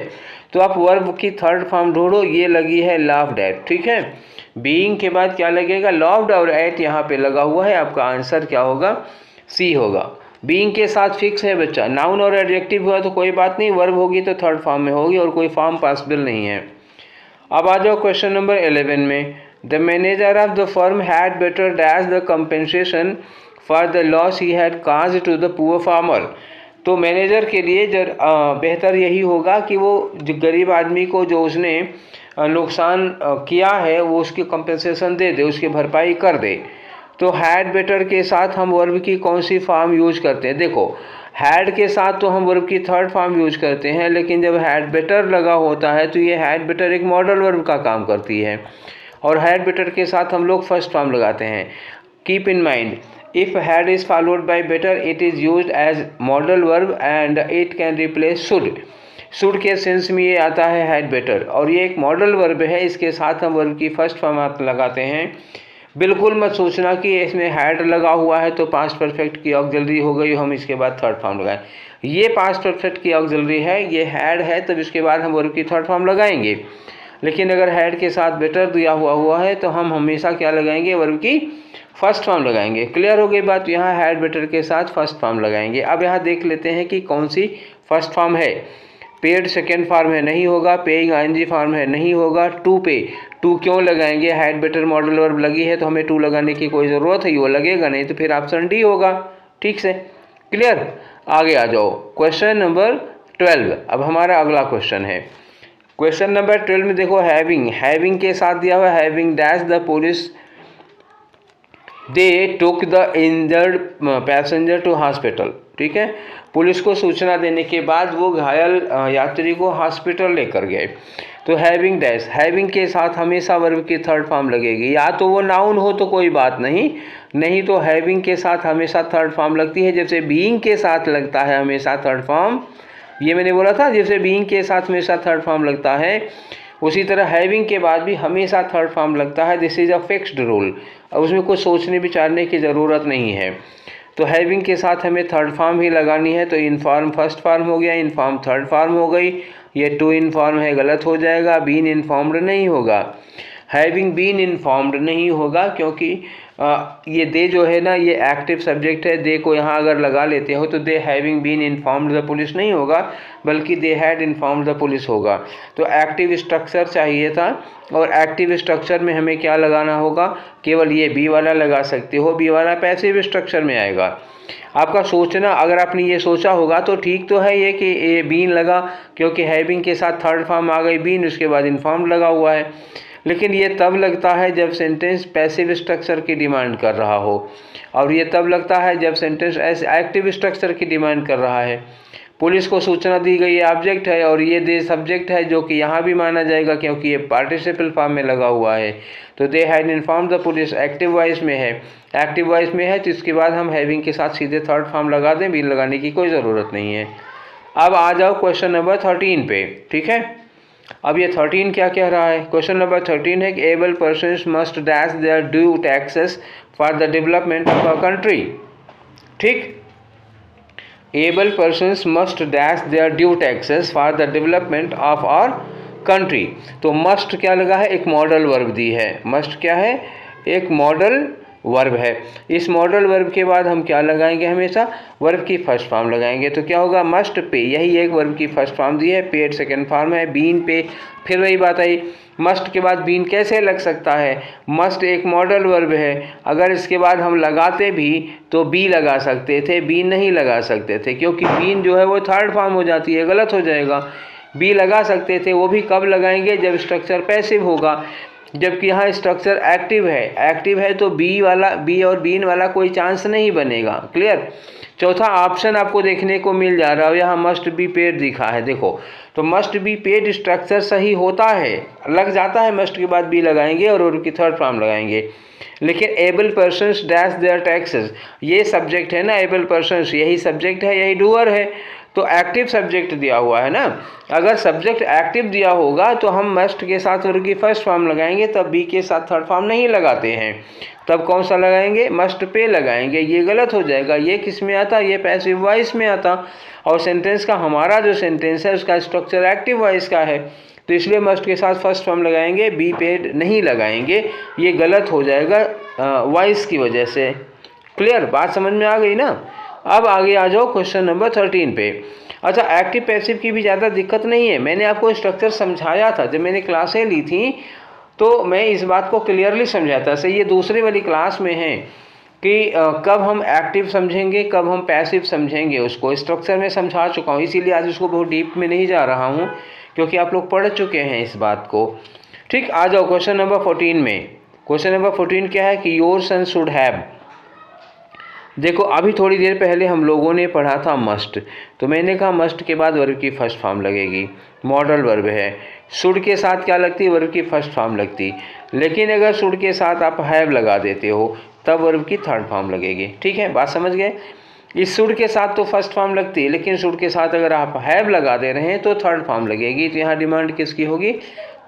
तो आप वर्ब की थर्ड फॉर्म ढूंढो, ये लगी है लव्ड एट, ठीक है। बीइंग के बाद क्या लगेगा, लव्ड और एट यहाँ पे लगा हुआ है। आपका आंसर क्या होगा, सी होगा। बीइंग के साथ फिक्स है बच्चा। नाउन और एडजेक्टिव हुआ तो कोई बात नहीं, वर्ब होगी तो थर्ड फॉर्म में होगी और कोई फॉर्म पॉसिबल नहीं है। अब आ जाओ क्वेश्चन नंबर 11 में। The manager of the firm had better dash the compensation for the loss he had caused to the poor farmer. तो मैनेजर के लिए बेहतर यही होगा कि वो जो गरीब आदमी को जो उसने नुकसान किया है वो उसकी कंपेंसेशन दे दे, उसकी भरपाई कर दे। तो हैड बेटर के साथ हम वर्ब की कौन सी फॉर्म यूज करते हैं, देखो हैड के साथ तो हम वर्ब की थर्ड फॉर्म यूज करते हैं, लेकिन जब हैड बेटर लगा होता है तो ये हैड बेटर एक मॉडल वर्ब का काम करती है और हैड बेटर के साथ हम लोग फर्स्ट फॉर्म लगाते हैं। Keep in mind, if had is followed by better it is used as modal verb and it can replace should. Should के सेंस में ये आता है हैड बेटर और ये एक मॉडल वर्ब है, इसके साथ हम वर्ब की फर्स्ट फॉर्म आप लगाते हैं। बिल्कुल मत सोचना कि इसमें हैड लगा हुआ है तो पास्ट परफेक्ट की ऑक्सिलरी हो गई, हम इसके बाद थर्ड फॉर्म लगाएं। ये पास्ट परफेक्ट की ऑक्सिलरी है, ये हैड है, तब इसके बाद हम वर्ब की थर्ड फॉर्म लगाएंगे। लेकिन अगर हैड के साथ बेटर दिया हुआ है तो हम हमेशा क्या लगाएंगे, वर्ब की फर्स्ट फॉर्म लगाएंगे। क्लियर हो गई बात। यहाँ हैड बेटर के साथ फर्स्ट फॉर्म लगाएंगे। अब यहाँ देख लेते हैं कि कौन सी फर्स्ट फॉर्म है। पेड सेकेंड फॉर्म है, नहीं होगा। पेइंग आईएनजी फॉर्म है, नहीं होगा। टू पे, टू क्यों लगाएंगे, हैड बेटर मॉडल वर्ब लगी है तो हमें टू लगाने की कोई ज़रूरत है, वो लगेगा नहीं, तो फिर ऑप्शन डी होगा। ठीक से क्लियर। आगे आ जाओ क्वेश्चन नंबर 12। अब हमारा अगला क्वेश्चन है। क्वेश्चन नंबर 12 में देखो हैविंग के साथ दिया हुआ having dash the police they took the injured passenger to hospital. ठीक है, पुलिस को सूचना देने के बाद वो घायल यात्री को हॉस्पिटल लेकर गए। तो हैविंग डैश, हैविंग के साथ हमेशा वर्ब की थर्ड फॉर्म लगेगी। या तो वो नाउन हो तो कोई बात नहीं, नहीं तो हैविंग के साथ हमेशा थर्ड फॉर्म लगती है। जैसे बीइंग के साथ लगता है हमेशा थर्ड फॉर्म, ये मैंने बोला था, जैसे बीइंग के साथ हमेशा थर्ड फॉर्म लगता है, उसी तरह हैविंग के बाद भी हमेशा थर्ड फॉर्म लगता है। This is a fixed rule, अब उसमें कुछ सोचने विचारने की ज़रूरत नहीं है। तो हैविंग के साथ हमें थर्ड फॉर्म ही लगानी है। तो इनफॉर्म फर्स्ट फॉर्म हो गया, इनफॉर्म थर्ड फॉर्म हो गई। ये टू इनफॉर्म है, गलत हो जाएगा। बीन इन्फॉर्म्ड नहीं होगा, हैविंग बीन इन्फॉर्म्ड नहीं होगा, क्योंकि ये दे जो है ना ये एक्टिव सब्जेक्ट है। दे को यहाँ अगर लगा लेते हो तो they having been informed the police नहीं होगा, बल्कि they had informed the police होगा। तो एक्टिव स्ट्रक्चर चाहिए था और एक्टिव स्ट्रक्चर में हमें क्या लगाना होगा, केवल ये बी वाला लगा सकते हो। बी वाला पैसिव स्ट्रक्चर में आएगा। आपका सोचना, अगर आपने ये सोचा होगा तो ठीक तो है ये कि ये बीन लगा, क्योंकि हैविंग के साथ थर्ड फॉर्म आ गई बीन, उसके बाद इन्फॉर्म्ड लगा हुआ है। लेकिन ये तब लगता है जब सेंटेंस पैसिव स्ट्रक्चर की डिमांड कर रहा हो, और ये तब लगता है जब सेंटेंस एक्टिव स्ट्रक्चर की डिमांड कर रहा है। पुलिस को सूचना दी गई है ऑब्जेक्ट है, और ये दे सब्जेक्ट है जो कि यहाँ भी माना जाएगा क्योंकि ये पार्टिसिपल फॉर्म में लगा हुआ है। तो they had inform the police active voice में है, एक्टिव वॉइस में है, तो इसके बाद हम हैविंग के साथ सीधे थर्ड फॉर्म लगा दें, बीन लगाने की कोई ज़रूरत नहीं है। अब आ जाओ क्वेश्चन नंबर 13 पे। ठीक है, अब ये 13 क्या कह रहा है? क्वेश्चन नंबर 13 है कि able persons must dash their due taxes for the development of a country. ठीक, able persons must dash their due taxes for the development of our country. तो मस्ट क्या लगा है? एक मॉडल वर्ब दी है। Must क्या है? एक मॉडल वर्ब है। इस मॉडल वर्ब के बाद हम क्या लगाएंगे? हमेशा वर्ब की फर्स्ट फॉर्म लगाएंगे। तो क्या होगा? मस्ट पे, यही एक वर्ब की फर्स्ट फॉर्म दी है, पेड सेकंड फॉर्म है, बीन पे, फिर वही बात आई, मस्ट के बाद बीन कैसे लग सकता है? मस्ट एक मॉडल वर्ब है, अगर इसके बाद हम लगाते भी तो बी लगा सकते थे, बीन नहीं लगा सकते थे, क्योंकि बीन जो है वो थर्ड फॉर्म हो जाती है, गलत हो जाएगा। बी लगा सकते थे, वो भी कब लगाएंगे? जब स्ट्रक्चर पैसिव होगा, जबकि यहाँ स्ट्रक्चर एक्टिव है। एक्टिव है तो बी वाला, बी और बीन वाला कोई चांस नहीं बनेगा। क्लियर? चौथा ऑप्शन आपको देखने को मिल जा रहा है, यहाँ मस्ट बी पेड दिखा है, देखो। तो मस्ट बी पेड स्ट्रक्चर सही होता है, लग जाता है, मस्ट के बाद बी लगाएंगे और उनकी थर्ड फॉर्म लगाएंगे। लेकिन able persons dash their taxes, ये सब्जेक्ट है ना, एबल पर्सन्स यही सब्जेक्ट है, यही डूअर है, तो एक्टिव सब्जेक्ट दिया हुआ है ना। अगर सब्जेक्ट एक्टिव दिया होगा तो हम मस्ट के साथ उनकी फर्स्ट फॉर्म लगाएंगे, तब बी के साथ थर्ड फॉर्म नहीं लगाते हैं। तब कौन सा लगाएंगे? मस्ट पे लगाएंगे। ये गलत हो जाएगा। ये किस में आता? ये पैसिव वॉइस में आता, और सेंटेंस का हमारा जो सेंटेंस है उसका स्ट्रक्चर एक्टिव वॉइस का है, तो इसलिए मस्ट के साथ फर्स्ट फॉर्म लगाएंगे, बी पेड नहीं लगाएंगे। ये गलत हो जाएगा वॉइस की वजह से। क्लियर? बात समझ में आ गई ना? अब आगे आ जाओ क्वेश्चन नंबर 13 पे। अच्छा, एक्टिव पैसिव की भी ज़्यादा दिक्कत नहीं है, मैंने आपको स्ट्रक्चर समझाया था जब मैंने क्लासें ली थी, तो मैं इस बात को क्लियरली समझाया था। सही, ये दूसरी वाली क्लास में है कि कब हम एक्टिव समझेंगे, कब हम पैसिव समझेंगे, उसको स्ट्रक्चर में समझा चुका हूँ, इसीलिए आज उसको बहुत डीप में नहीं जा रहा हूँ, क्योंकि आप लोग पढ़ चुके हैं इस बात को। ठीक, आ जाओ क्वेश्चन नंबर 14 में। क्वेश्चन नंबर 14 क्या है कि योर सन शुड हैव। देखो, अभी थोड़ी देर पहले हम लोगों ने पढ़ा था मस्ट, तो मैंने कहा मस्ट के बाद वर्ब की फर्स्ट फॉर्म लगेगी, मॉडल वर्ब है। शुड के साथ क्या लगती? वर्ब की फर्स्ट फॉर्म लगती। लेकिन अगर शुड के साथ आप हैव लगा देते हो तब वर्ब की थर्ड फॉर्म लगेगी। ठीक है, बात समझ गए? इस शुड के साथ तो फर्स्ट फॉर्म लगती है, लेकिन शुड के साथ अगर आप हैव लगा दे रहे हैं तो थर्ड फॉर्म लगेगी। तो यहाँ डिमांड किसकी होगी?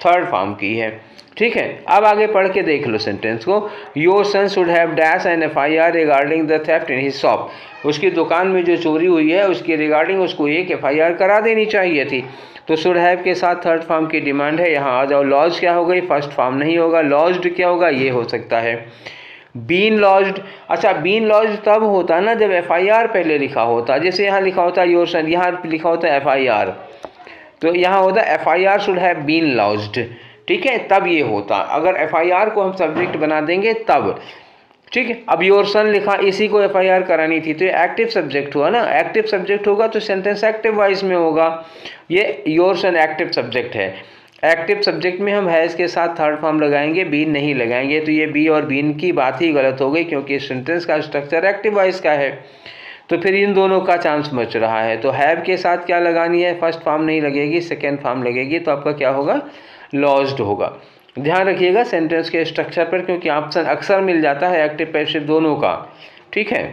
थर्ड फॉर्म की है। ठीक है, अब आगे पढ़ के देख लो सेंटेंस को। Your son should have dash an FIR regarding the theft in his shop. उसकी दुकान में जो चोरी हुई है उसके रिगार्डिंग उसको एक FIR करा देनी चाहिए थी। तो शुड हैव के साथ थर्ड फॉर्म की डिमांड है। यहाँ आ जाओ, लॉज क्या हो गई? फर्स्ट फॉर्म नहीं होगा। लॉज्ड क्या होगा? ये हो सकता है बीन लॉज्ड। अच्छा, बीन लॉज्ड तब होता ना जब FIR पहले लिखा होता, जैसे यहाँ लिखा होता योर सन, यहाँ लिखा होता FIR, तो यहाँ होता FIR should have been lodged. ठीक है, तब ये होता, अगर FIR को हम सब्जेक्ट बना देंगे तब। ठीक है, अब योर सन लिखा, इसी को FIR करानी थी, तो ये एक्टिव सब्जेक्ट हुआ ना। एक्टिव सब्जेक्ट होगा तो सेंटेंस एक्टिव वॉइस में होगा। ये योर सन एक्टिव सब्जेक्ट है। एक्टिव सब्जेक्ट में हम हैज़ के साथ थर्ड फॉर्म लगाएंगे, बीन नहीं लगाएंगे, तो ये बी और बीन की बात ही गलत हो गई, क्योंकि सेंटेंस का स्ट्रक्चर एक्टिव वॉइस का है। तो फिर इन दोनों का चांस बच रहा है। तो हैव के साथ क्या लगानी है? फर्स्ट फॉर्म नहीं लगेगी, सेकेंड फॉर्म लगेगी, तो आपका क्या होगा? लॉज्ड होगा। ध्यान रखिएगा सेंटेंस के स्ट्रक्चर पर, क्योंकि ऑप्शन अक्सर मिल जाता है एक्टिव पैसिव दोनों का। ठीक है,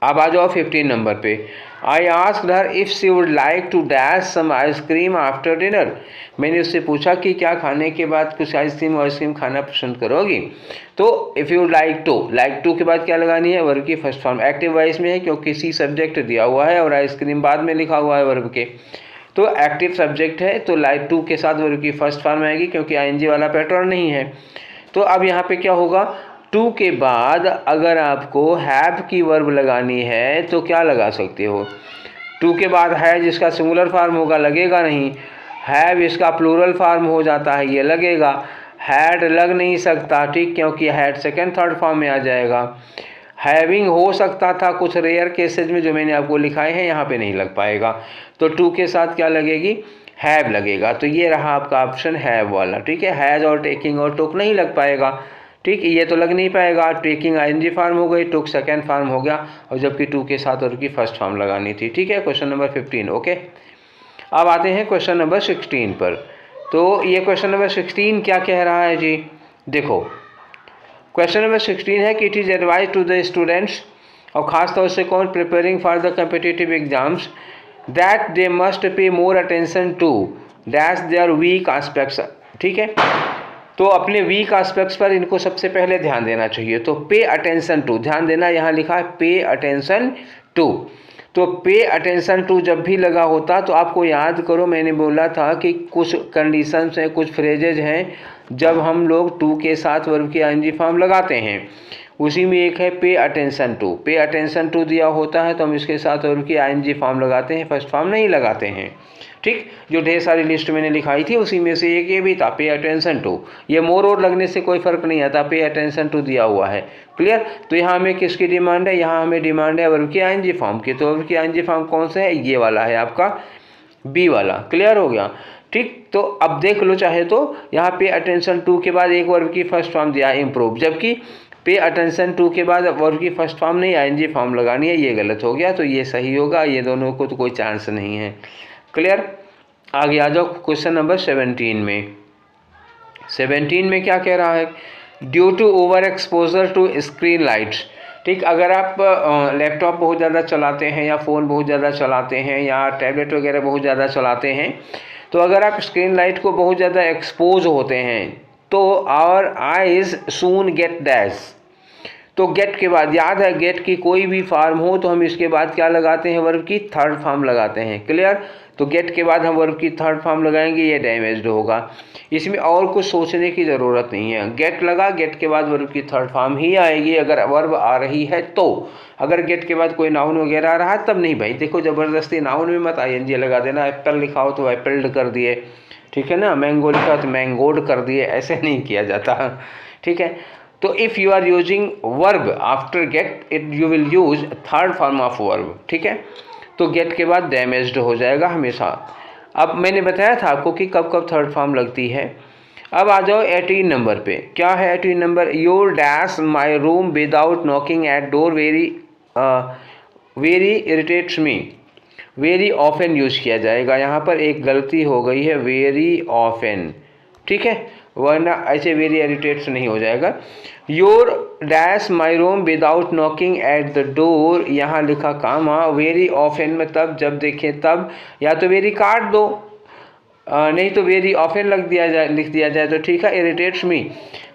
अब आ जाओ 15 नंबर पे। I asked her if she would like to dash some ice cream after dinner. मैंने उससे पूछा कि क्या खाने के बाद कुछ आइसक्रीम खाना पसंद करोगी। तो इफ़ यू लाइक टू के बाद क्या लगानी है? वर्ब की फर्स्ट फॉर्म। एक्टिव वॉइस में है क्योंकि सी सब्जेक्ट दिया हुआ है और आइसक्रीम बाद में लिखा हुआ है वर्ब के, तो एक्टिव सब्जेक्ट है, तो लाइक टू के साथ वर्ब की फर्स्ट फॉर्म आएगी, क्योंकि ING वाला पैटर्न नहीं है। तो अब यहाँ पे क्या होगा? टू के बाद अगर आपको हैव की वर्ब लगानी है तो क्या लगा सकते हो? टू के बाद है जिसका सिंगुलर फॉर्म होगा, लगेगा नहीं। हैव इसका प्लूरल फॉर्म हो जाता है, ये लगेगा। हैड लग नहीं सकता, ठीक, क्योंकि हैड सेकेंड थर्ड फॉर्म में आ जाएगा। हैविंग हो सकता था कुछ रेयर केसेज में जो मैंने आपको लिखाए हैं, यहाँ पे नहीं लग पाएगा। तो टू के साथ क्या लगेगी? हैव लगेगा। तो ये रहा आपका ऑप्शन हैव वाला। ठीक है, हैज़ और टेकिंग और टुक नहीं लग पाएगा। ठीक, ये तो लग नहीं पाएगा। टेकिंग आईएनजी फॉर्म हो गई, टुक सेकेंड फॉर्म हो गया, और जबकि टू के साथ वर्ब की फर्स्ट फॉर्म लगानी थी। ठीक है, क्वेश्चन नंबर 15। ओके, अब आते हैं क्वेश्चन नंबर 16 पर। तो ये क्वेश्चन नंबर 16 क्या कह रहा है जी? देखो, क्वेश्चन नंबर 16 है कि it is advise to the students, और ख़ास तौर से कौन preparing for the competitive exams, that they must pay more attention to dash their weak aspects. ठीक है, तो अपने वीक एस्पेक्ट्स पर इनको सबसे पहले ध्यान देना चाहिए। तो पे अटेंशन टू, ध्यान देना, यहाँ लिखा है पे अटेंशन टू। तो पे अटेंशन टू जब भी लगा होता तो आपको याद करो, मैंने बोला था कि कुछ कंडीशंस हैं, कुछ फ्रेजेज हैं जब हम लोग टू के साथ वर्ब की आईएनजी फॉर्म लगाते हैं। उसी में एक है pay attention to. Pay attention to दिया होता है तो हम इसके साथ वर्ब की आईएनजी फॉर्म लगाते हैं, फर्स्ट फॉर्म नहीं लगाते हैं। ठीक, जो ढेर सारी लिस्ट मैंने लिखाई थी उसी में से एक ये भी था, पे अटेंशन टू। ये मोर और लगने से कोई फर्क नहीं आता, पे अटेंशन टू दिया हुआ है। क्लियर? तो यहाँ हमें किसकी डिमांड है? यहाँ हमें डिमांड है वर्ब की आईएनजी फॉर्म की। तो वर्ब की आईएनजी फॉर्म कौन सा है? ये वाला है आपका, बी वाला। क्लियर हो गया? ठीक, तो अब देख लो चाहे तो यहाँ पे अटेंशन टू के बाद एक वर्ब की फर्स्ट फॉर्म दिया है इम्प्रूव, जबकि पे अटेंशन टू के बाद वर्ब की फर्स्ट फॉर्म नहीं आईएनजी फॉर्म लगानी है, ये गलत हो गया। तो ये सही होगा, ये दोनों को तो कोई चांस नहीं है। क्लियर? आगे आ जाओ क्वेश्चन नंबर 17 में। 17 में क्या कह रहा है? Due to over exposure to screen lights. ठीक, अगर आप लैपटॉप बहुत ज़्यादा चलाते हैं या फ़ोन बहुत ज़्यादा चलाते हैं या टैबलेट वगैरह बहुत ज़्यादा चलाते हैं, तो अगर आप स्क्रीन लाइट को बहुत ज़्यादा एक्सपोज होते हैं तो our eyes soon get dash. तो गेट के बाद याद है, गेट की कोई भी फॉर्म हो तो हम इसके बाद क्या लगाते हैं? वर्ब की थर्ड फॉर्म लगाते हैं। क्लियर? तो गेट के बाद हम वर्ब की थर्ड फॉर्म लगाएंगे, ये डैमेज्ड होगा। इसमें और कुछ सोचने की ज़रूरत नहीं है। गेट लगा, गेट के बाद वर्ब की थर्ड फॉर्म ही आएगी अगर वर्ब आ रही है तो। अगर गेट के बाद कोई नाउन वगैरह आ रहा है तब नहीं भाई। देखो, ज़बरदस्ती नाउन में मत आईएनजी लगा देना। एप्पल लिखा हो तो एप्पल्ड कर दिए, ठीक है ना। मैंगो लिखा तो मैंगोड कर दिए, ऐसे नहीं किया जाता। ठीक है, तो if you are using verb after get it you will use third form of verb. ठीक है, तो गेट के बाद डैमेज्ड हो जाएगा हमेशा। अब मैंने बताया था आपको कि कब कब थर्ड फॉर्म लगती है। अब आ जाओ 18 नंबर पे। क्या है 18 number? Your dash my room without knocking at door very irritates me. Very often use किया जाएगा, यहाँ पर एक गलती हो गई है, वेरी ऑफन। ठीक है, वरना ऐसे वेरी इरिटेट्स नहीं हो जाएगा। Your dash my room without knocking at the door, यहाँ लिखा कामा, वेरी ऑफन में तब जब देखें तब, या तो वेरी काट दो, नहीं तो वेरी ऑफन लिख दिया जाए तो ठीक है। इरिटेट्स मी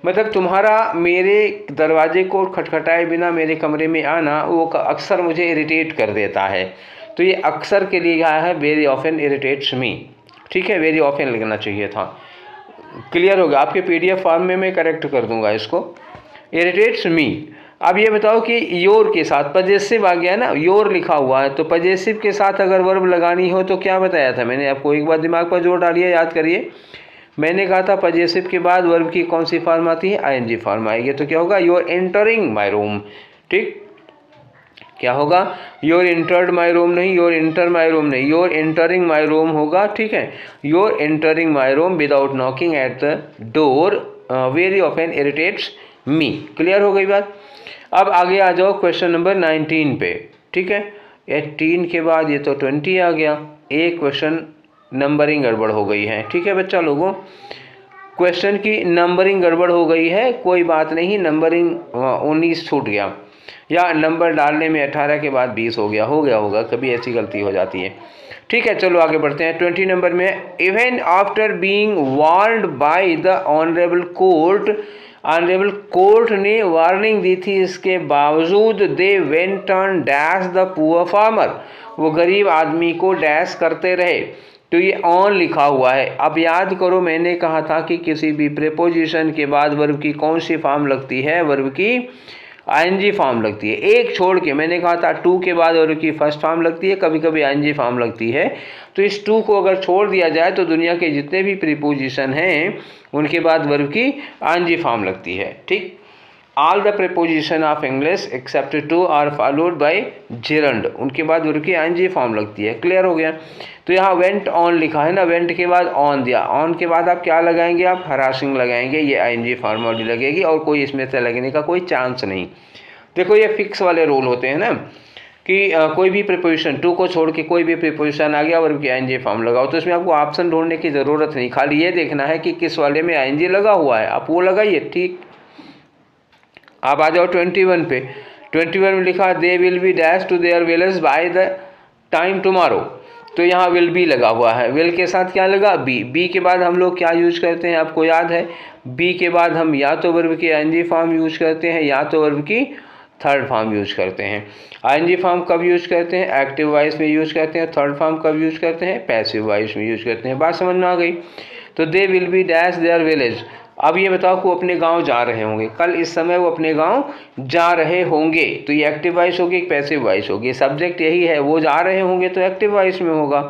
मतलब तुम्हारा मेरे दरवाजे को खटखटाए बिना मेरे कमरे में आना वो अक्सर मुझे इरिटेट कर देता है। तो ये अक्सर के लिए आया है, वेरी ऑफन इरिटेट्स मी। ठीक है, वेरी ऑफन लिखना चाहिए था। क्लियर हो गया? आपके पीडीएफ फॉर्म में मैं करेक्ट कर दूंगा इसको, इरिटेट्स मी। अब ये बताओ कि योर के साथ पजेसिव आ गया ना, योर लिखा हुआ है, तो पजेसिव के साथ अगर वर्ब लगानी हो तो क्या बताया था मैंने आपको? एक बार दिमाग पर जोर डालिए, याद करिए। मैंने कहा था पजेसिव के बाद वर्ब की कौन सी फॉर्म आती है? आईएनजी फॉर्म आएगी। तो क्या होगा? Your entering my room. ठीक, क्या होगा? योर एंटर्ड माई रूम नहीं, योर एंटर माई रूम नहीं, योर एंटरिंग माई रूम होगा। ठीक है, your entering my room without knocking at the door very often irritates me. Clear हो गई बात? अब आगे आ जाओ क्वेश्चन नंबर 19 पे। ठीक है, 18 के बाद ये तो 20 आ गया। एक क्वेश्चन नंबरिंग गड़बड़ हो गई है। ठीक है बच्चा लोगों, क्वेश्चन की नंबरिंग गड़बड़ हो गई है, कोई बात नहीं। नंबरिंग 19 छूट गया, या नंबर डालने में 18 के बाद 20 हो गया होगा, कभी ऐसी गलती हो जाती है। ठीक है, चलो आगे बढ़ते हैं। 20 नंबर में, even after being warned by the honourable court, honourable court ने वार्निंग दी थी, इसके बावजूद they went on dash the poor farmer, वो गरीब आदमी को डैश करते रहे। तो ये ऑन लिखा हुआ है। अब याद करो, मैंने कहा था कि किसी भी प्रीपोजिशन के बाद वर्ब की कौन सी फॉर्म लगती है? वर्ब की आईएनजी फॉर्म लगती है। एक छोड़ के मैंने कहा था टू के बाद वर्ब की फर्स्ट फॉर्म लगती है, कभी कभी आईएनजी फॉर्म लगती है। तो इस टू को अगर छोड़ दिया जाए तो दुनिया के जितने भी प्रीपोजिशन हैं उनके बाद वर्ब की आईएनजी फॉर्म लगती है। ठीक, all the preposition of English except to are followed by gerund, उनके बाद वर्ब की आईएनजी फॉर्म लगती है। क्लियर हो गया। तो यहाँ वेंट ऑन लिखा है ना, वेंट के बाद ऑन दिया, ऑन के बाद आप क्या लगाएंगे, आप हरासिंग लगाएंगे, ये आईएनजी फॉर्म लगेगी और कोई इसमें से लगने का कोई चांस नहीं। देखो ये फिक्स वाले रूल होते हैं ना कि कोई भी प्रीपोजिशन टू को छोड़ के कोई भी प्रीपोजिशन आ गया वर्ब की आईएनजी फॉर्म लगाओ, तो इसमें आपको ऑप्शन ढूंढने की ज़रूरत नहीं, खाली ये देखना है कि किस वाले में आईएनजी लगा हुआ है, आप वो लगाइए। ठीक, आप आ जाओ 21 पे। 21 में लिखा they will be dash to their village by the time tomorrow, तो यहाँ विल बी लगा हुआ है, विल के साथ क्या लगा, बी। बी के बाद हम लोग क्या यूज करते हैं, आपको याद है, बी के बाद हम या तो वर्ब की आईएनजी फॉर्म यूज करते हैं या तो वर्ब की थर्ड फॉर्म यूज करते हैं। आईएनजी फॉर्म कब यूज करते हैं, एक्टिव वॉइस में यूज करते हैं। थर्ड फॉर्म कब यूज करते हैं, पैसिव वॉइस में यूज करते हैं। बात समझ में आ गई। तो दे will be dash their village, अब ये बताओ कि वो अपने गांव जा रहे होंगे, कल इस समय वो अपने गांव जा रहे होंगे, तो ये एक्टिव वॉइस होगी, पैसिव वॉइस होगी। सब्जेक्ट यही है, वो जा रहे होंगे तो एक्टिव वॉइस में होगा।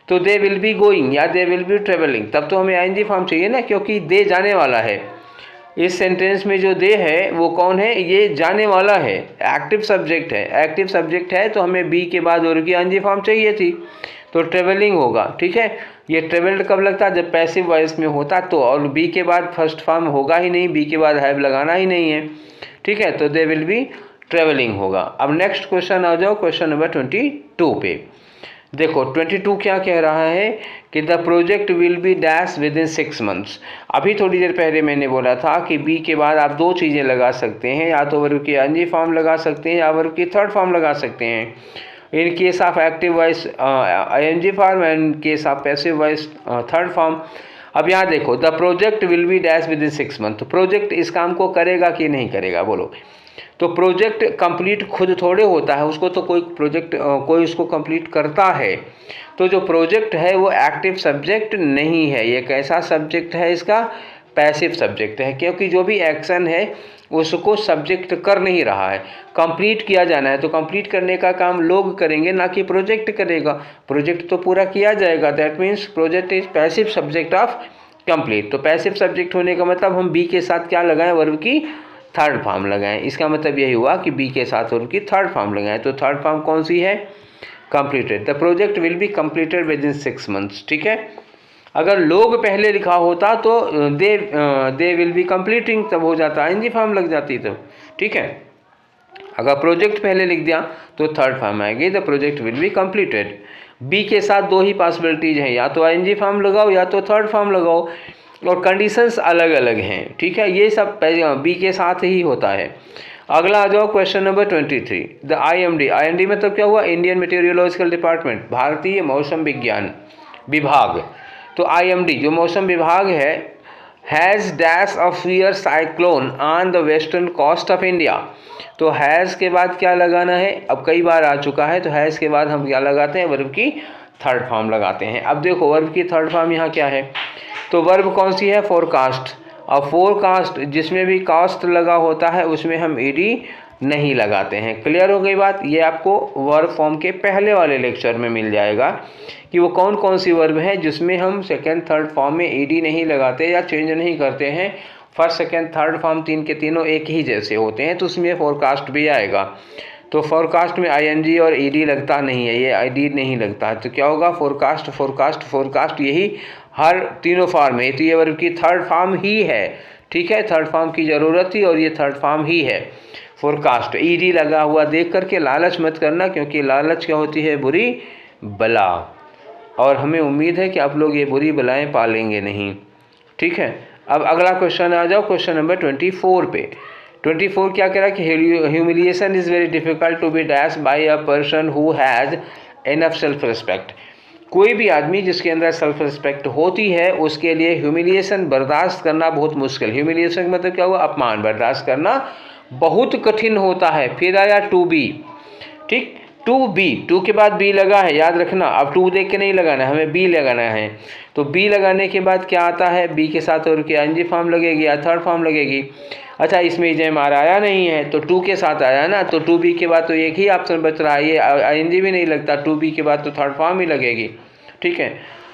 तो दे विल बी गोइंग या दे विल बी ट्रेवलिंग, तब तो हमें आईएनजी फॉर्म चाहिए ना, क्योंकि दे जाने वाला है। इस सेंटेंस में जो दे है वो कौन है, ये जाने वाला है, एक्टिव सब्जेक्ट है। एक्टिव सब्जेक्ट है तो हमें बी के बाद और की आईएनजी फॉर्म चाहिए थी, तो ट्रेवलिंग होगा। ठीक है, ये ट्रेवल्ड कब लगता है, जब पैसिव वॉइस में होता तो, और बी के बाद फर्स्ट फॉर्म होगा ही नहीं, बी के बाद हैव लगाना ही नहीं है। ठीक है, तो दे विल बी ट्रेवलिंग होगा। अब नेक्स्ट क्वेश्चन आ जाओ, क्वेश्चन नंबर 22 पे। देखो 22 क्या कह रहा है कि the project will be dash with in 6 months. अभी थोड़ी देर पहले मैंने बोला था कि बी के बाद आप दो चीज़ें लगा सकते हैं, या तो वर्ब की आईएनजी फॉर्म लगा सकते हैं या वर्ब की थर्ड फॉर्म लगा सकते हैं। In case of active voice ING form and case of passive voice third form. अब यहाँ देखो the project will be dash with in 6 month, तो प्रोजेक्ट इस काम को करेगा कि नहीं करेगा, बोलो। तो प्रोजेक्ट कंप्लीट खुद थोड़े होता है, उसको तो कोई प्रोजेक्ट कोई उसको कंप्लीट करता है। तो जो प्रोजेक्ट है वो एक्टिव सब्जेक्ट नहीं है, ये कैसा सब्जेक्ट है, इसका पैसिव सब्जेक्ट है, क्योंकि जो भी एक्शन है उसको सब्जेक्ट कर नहीं रहा है, कंप्लीट किया जाना है। तो कंप्लीट करने का काम लोग करेंगे, ना कि प्रोजेक्ट करेगा। प्रोजेक्ट तो पूरा किया जाएगा, that means project is passive subject of complete. तो पैसिव सब्जेक्ट होने का मतलब हम बी के साथ क्या लगाएं, वर्ब की थर्ड फॉर्म लगाएं। इसका मतलब यही हुआ कि बी के साथ वर्ब की थर्ड फॉर्म लगाएं। तो थर्ड फॉर्म कौन सी है, completed. The project will be completed with in 6 months. ठीक है, अगर लोग पहले लिखा होता तो दे विल बी कंप्लीटिंग तब हो जाता, आईएनजी फॉर्म लग जाती तब। ठीक है, अगर प्रोजेक्ट पहले लिख दिया तो थर्ड फॉर्म आएगी, the project will be completed. B के साथ दो ही पॉसिबिलिटीज हैं, या तो आईएनजी फॉर्म लगाओ या तो थर्ड फॉर्म लगाओ, और कंडीशंस अलग अलग हैं। ठीक है, ये सब बी के साथ ही होता है। अगला आ जाओ question number 23। The IMD, IMD मतलब क्या हुआ, इंडियन मेटेरियोलॉजिकल डिपार्टमेंट, भारतीय मौसम विज्ञान विभाग। तो आईएमडी जो मौसम विभाग है, has dash of fear cyclone on the western coast of India. तो हैज़ के बाद क्या लगाना है, अब कई बार आ चुका है, तो हैज़ के बाद हम क्या लगाते हैं, वर्ब की थर्ड फॉर्म लगाते हैं। अब देखो वर्ब की थर्ड फॉर्म यहाँ क्या है, तो वर्ब कौन सी है, फोरकास्ट। और फोरकास्ट जिसमें भी कास्ट लगा होता है उसमें हम ईडी नहीं लगाते हैं। क्लियर हो गई बात। ये आपको वर्ब फॉर्म के पहले वाले लेक्चर में मिल जाएगा कि वो कौन कौन सी वर्ब है जिसमें हम सेकंड थर्ड फॉर्म में ईडी नहीं लगाते या चेंज नहीं करते हैं। फर्स्ट सेकंड थर्ड फॉर्म तीन के तीनों एक ही जैसे होते हैं, तो उसमें फोरकास्ट भी आएगा। तो फोरकास्ट में आईएनजी और ईडी लगता नहीं है, ये आईडी नहीं लगता है, तो क्या होगा, फोरकास्ट फोरकास्ट फोरकास्ट, यही हर तीनों फॉर्म है। तो ये वर्ब की थर्ड फॉर्म ही है। ठीक है, थर्ड फॉर्म की ज़रूरत थी और ये थर्ड फॉर्म ही है, फोरकास्ट। ईडी लगा हुआ देख करके लालच मत करना, क्योंकि लालच क्या होती है, बुरी बला, और हमें उम्मीद है कि आप लोग ये बुरी बलाएं पालेंगे नहीं। ठीक है, अब अगला क्वेश्चन आ जाओ, क्वेश्चन नंबर 24 पे। 24 क्या कह रहा है कि humiliation is very difficult to be dash by a person who has enough self respect. कोई भी आदमी जिसके अंदर सेल्फ रिस्पेक्ट होती है उसके लिए ह्यूमिलिएशन बर्दाश्त करना बहुत मुश्किल। ह्यूमिलिएशन मतलब क्या हुआ, अपमान बर्दाश्त करना बहुत कठिन होता है। फिर आया टू बी। ठीक, टू बी, टू के बाद बी लगा है, याद रखना। अब टू देख के नहीं लगाना है, हमें बी लगाना है। तो बी लगाने के बाद क्या आता है, बी के साथ और क्या आईएनजी फॉर्म लगेगी या थर्ड फॉर्म लगेगी। अच्छा, इसमें जेएमआर आया नहीं है तो टू के साथ आया ना, तो टू बी के बाद तो एक ही ऑप्शन बच रहा है, ये आईएनजी भी नहीं लगता। टू बी के बाद तो थर्ड फॉर्म ही लगेगी। ठीक है,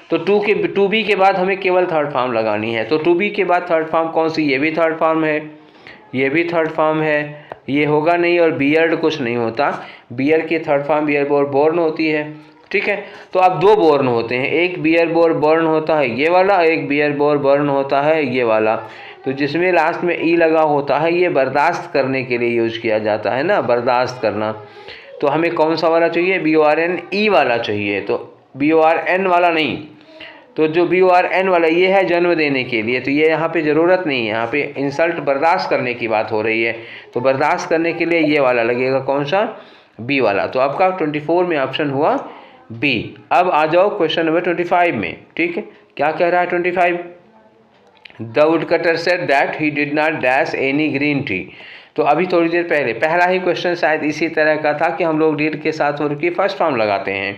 तो टू बी के बाद हमें केवल थर्ड फॉर्म लगानी है। तो टू बी के बाद थर्ड फॉर्म कौन सी, ये भी थर्ड फॉर्म है, ये भी थर्ड फॉर्म है, ये होगा नहीं, और बियर्ड कुछ नहीं होता। बियर की थर्ड फॉर्म बियर बोर्न होती है, ठीक है। तो अब दो बोर्न होते हैं, एक बियर बोर्न होता है ये वाला, एक बियर बोर्न होता है ये वाला। तो जिसमें लास्ट में ई लगा होता है ये बर्दाश्त करने के लिए यूज किया जाता है ना, बर्दाश्त करना। तो हमें कौन सा वाला चाहिए, BORN ई वाला चाहिए, तो BORN वाला नहीं। तो जो BORN वाला ये है जन्म देने के लिए, तो ये यहाँ पे ज़रूरत नहीं है, यहाँ पे इंसल्ट बर्दाश्त करने की बात हो रही है। तो बर्दाश्त करने के लिए ये वाला लगेगा, कौन सा, बी वाला। तो आपका 24 में ऑप्शन हुआ बी। अब आ जाओ क्वेश्चन नंबर 25 में, ठीक है। क्या कह रहा है 25? The woodcutter said that he did not dash any green tree. तो अभी थोड़ी देर पहले पहला ही क्वेश्चन शायद इसी तरह का था कि हम लोग डिड के साथ वर्ब की फर्स्ट फॉर्म लगाते हैं।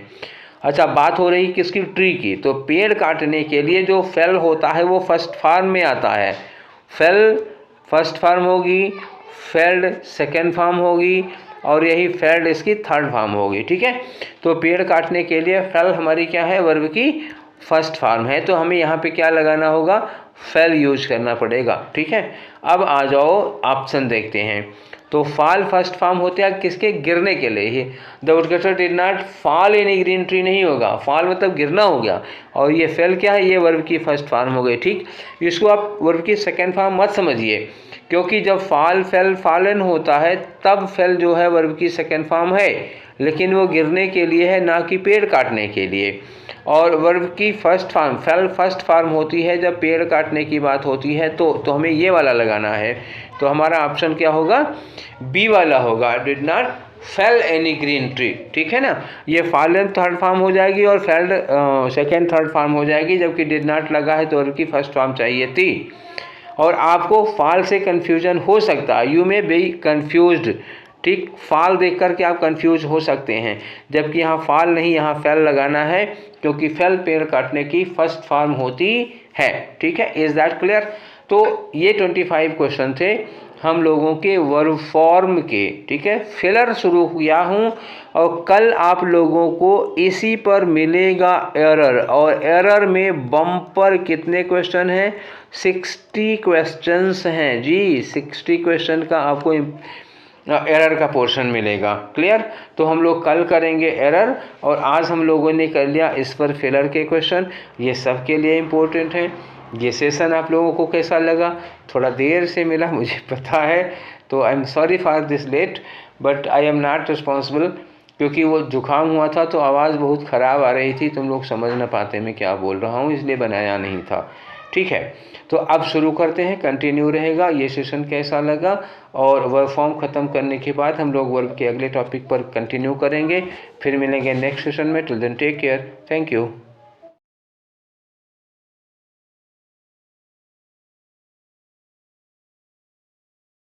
अच्छा, बात हो रही किसकी, ट्री की। तो पेड़ काटने के लिए जो फेल होता है वो फर्स्ट फॉर्म में आता है। फेल फर्स्ट फॉर्म होगी, फेल्ड सेकेंड फॉर्म होगी, और यही फेल्ड इसकी थर्ड फॉर्म होगी, ठीक है। तो पेड़ काटने के लिए फेल हमारी क्या है, वर्ब की फर्स्ट फॉर्म है। तो हमें यहाँ पे क्या लगाना होगा, फेल यूज करना पड़ेगा, ठीक है। अब आ जाओ ऑप्शन देखते हैं। तो फॉल फर्स्ट फॉर्म होते हैं किसके, गिरने के लिए ही। The woodcutter did not fall in a green tree नहीं होगा, फॉल मतलब गिरना हो गया, और ये फेल क्या है, ये वर्ब की फर्स्ट फॉर्म हो गई, ठीक। इसको आप वर्ब की सेकेंड फॉर्म मत समझिए, क्योंकि जब फॉल फेल फॉलन होता है तब फेल जो है वर्ब की सेकेंड फॉर्म है, लेकिन वो गिरने के लिए है, ना कि पेड़ काटने के लिए। और वर्ब की first form fail first form होती है जब पेड़ काटने की बात होती है, तो हमें ये वाला लगाना है। तो हमारा ऑप्शन क्या होगा, बी वाला होगा, did not fail any green tree, ठीक है ना। ये फॉलन थर्ड फॉर्म हो जाएगी और फेल्ड सेकेंड थर्ड फॉर्म हो जाएगी, जबकि डिड नॉट लगा है तो वर्ब की फर्स्ट फॉर्म चाहिए थी। और आपको फॉल से कन्फ्यूजन हो सकता है, यू मे बी कन्फ्यूज्ड, ठीक। फॉल देख करके आप कंफ्यूज हो सकते हैं, जबकि यहाँ फॉल नहीं, यहाँ फेल लगाना है, क्योंकि फेल पेड़ काटने की फर्स्ट फॉर्म होती है, ठीक है। Is that clear? तो ये 25 क्वेश्चन थे हम लोगों के वर्ब फॉर्म के, ठीक है। फिलर शुरू किया हूँ, और कल आप लोगों को इसी पर मिलेगा एरर, और एरर में बम्पर कितने क्वेश्चन हैं, 60 क्वेश्चंस हैं जी। 60 क्वेश्चन का आपको एरर का पोर्शन मिलेगा, क्लियर। तो हम लोग कल करेंगे एरर, और आज हम लोगों ने कर लिया इस पर फिलर के क्वेश्चन। ये सबके लिए इम्पोर्टेंट है। ये सेशन आप लोगों को कैसा लगा, थोड़ा देर से मिला मुझे पता है, तो I am sorry for this late, but I am not responsible, क्योंकि वो जुकाम हुआ था तो आवाज़ बहुत ख़राब आ रही थी, तुम लोग समझ ना पाते मैं क्या बोल रहा हूँ, इसलिए बनाया नहीं था, ठीक है। तो अब शुरू करते हैं, कंटिन्यू रहेगा। ये सेशन कैसा लगा, और वर्ब फॉर्म ख़त्म करने के बाद हम लोग वर्ब के अगले टॉपिक पर कंटिन्यू करेंगे। फिर मिलेंगे नेक्स्ट सेशन में। Till then take care, thank you.